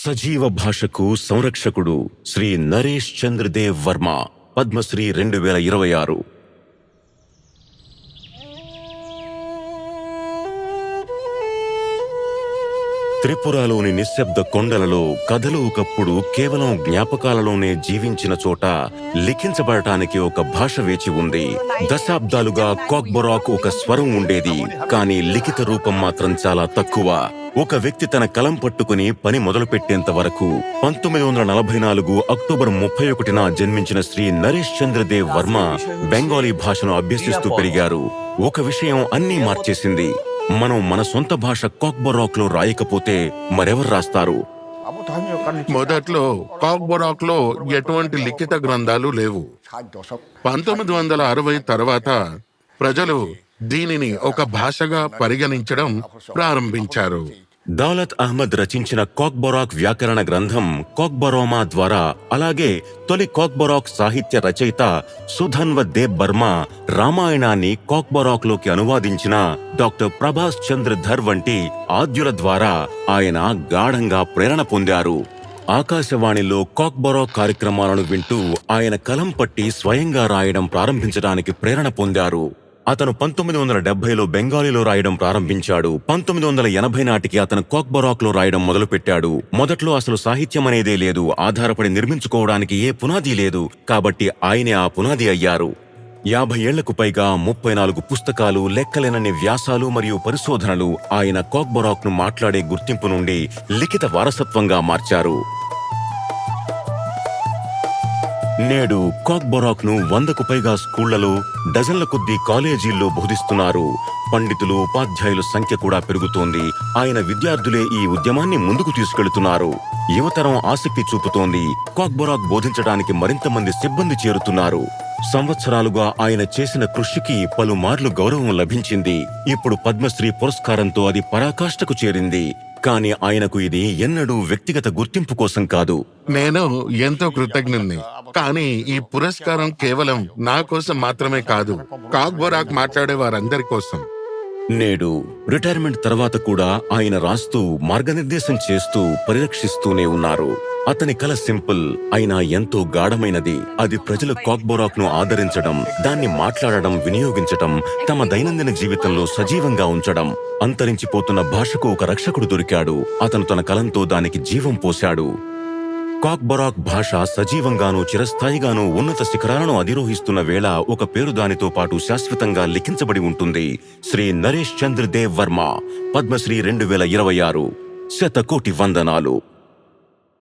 సజీవ భాషకు సంరక్షకుడు శ్రీ నరేష్ చంద్ర దేవ్ వర్మ, పద్మశ్రీ 2026. త్రిపురలోని నిశ్శబ్ద కొండలలో కథలు ఒకప్పుడు కేవలం జ్ఞాపకాలలోనే జీవించిన చోట లిఖించబడటానికి ఒక భాష వేచి ఉంది. దశాబ్దాలుగా కాక్బొరాక్ ఒక స్వరం ఉండేది, కానీ లిఖిత రూపం మాత్రం చాలా తక్కువ. ఒక వ్యక్తి తన కలం పట్టుకుని పని మొదలుపెట్టేంత వరకు 1944 అక్టోబర్ 31న జన్మించిన శ్రీ నరేష్ చంద్ర దేవ్ వర్మ బెంగాలీ భాషను అభ్యసిస్తూ పెరిగారు. ఒక విషయం అన్నీ మార్చేసింది. మనం మన సొంత భాష కాక్బొరాక్ లో రాయకపోతే మరెవరు రాస్తారు? మొదట్లో కాక్బొరాక్ లో ఎటువంటి లిఖిత గ్రంథాలు లేవు. 1960 తర్వాత ప్రజలు దీనిని ఒక భాషగా పరిగణించడం ప్రారంభించారు. దౌలత్ అహ్మద్ రచించిన కాక్బొరాక్ వ్యాకరణ గ్రంథం కాక్బొరోమా ద్వారా, అలాగే తొలి కాక్బొరాక్ సాహిత్య రచయిత సుధన్వ దేబ్ బర్మా రామాయణాన్ని కాక్బొరాక్ లోకి అనువాదించిన డాక్టర్ ప్రభాస్ చంద్ర ధర్ వంటి ఆద్యుల ద్వారా ఆయన గాఢంగా ప్రేరణ పొందారు. ఆకాశవాణిలో కాక్బొరాక్ కార్యక్రమాలను వింటూ ఆయన కలం పట్టి స్వయంగా రాయడం ప్రారంభించడానికి ప్రేరణ పొందారు. అతను 1970లో బెంగాలీలో రాయడం ప్రారంభించాడు. 1980 నాటికి అతను కాక్బొరాక్ లో రాయడం మొదలుపెట్టాడు. మొదట్లో అసలు సాహిత్యం అనేదే లేదు, ఆధారపడి నిర్మించుకోవడానికి ఏ పునాది లేదు. కాబట్టి ఆయనే ఆ పునాది అయ్యారు. 50 ఏళ్లకు పైగా 34 పుస్తకాలు, లెక్కలేనన్ని వ్యాసాలు మరియు పరిశోధనలు ఆయన కాక్బొరాక్ ను మాట్లాడే గుర్తింపు నుండి లిఖిత వారసత్వంగా మార్చారు. నేడు కాక్బొరాక్ ను 100కు పైగా స్కూళ్లలో, డజన్ల కొద్దీ కాలేజీల్లో బోధిస్తున్నారు. పండితులు, ఉపాధ్యాయుల సంఖ్య కూడా పెరుగుతోంది. ఆయన విద్యార్థులే ఈ ఉద్యమాన్ని ముందుకు తీసుకెళ్తున్నారు. యువతరం ఆసక్తి చూపుతోంది. కాక్బొరాక్ బోధించడానికి మరింత మంది సిబ్బంది చేరుతున్నారు. సంవత్సరాలుగా ఆయన చేసిన కృషికి పలుమార్లు గౌరవం లభించింది. ఇప్పుడు పద్మశ్రీ పురస్కారంతో అది పరాకాష్ఠకు చేరింది. కానీ ఆయనకు ఇది ఎన్నడూ వ్యక్తిగత గుర్తింపు కోసం కాదు. నేను ఎంతో కృతజ్ఞుణ్ణి, కానీ ఈ పురస్కారం కేవలం నా కోసం మాత్రమే కాదు, కాక్బొరాక్ మాట్లాడే వారందరి కోసం. నేడు రిటైర్మెంట్ తర్వాత కూడా ఆయన రాస్తూ, మార్గనిర్దేశం చేస్తూ, పరిరక్షిస్తూనే ఉన్నారు. అతని కల సింపుల్ అయినా ఎంతో గాఢమైనది. అది ప్రజలు కాక్బొరాక్ ను ఆదరించడం, దాన్ని మాట్లాడడం, వినియోగించటం, తమ దైనందిన జీవితంలో సజీవంగా ఉంచడం. అంతరించిపోతున్న భాషకు ఒక రక్షకుడు దొరికాడు. అతను తన కలంతో దానికి జీవం పోశాడు. కాక్బొరాక్ భాష సజీవంగానూ చిరస్థాయిగానూ ఉన్నత శిఖరాలను అధిరోహిస్తున్న వేళ ఒక పేరు దానితో పాటు శాశ్వతంగా లిఖించబడి ఉంటుంది. శ్రీ నరేష్ చంద్ర దేవ్ వర్మ, పద్మశ్రీ 2026. శతకోటి వందనాలు.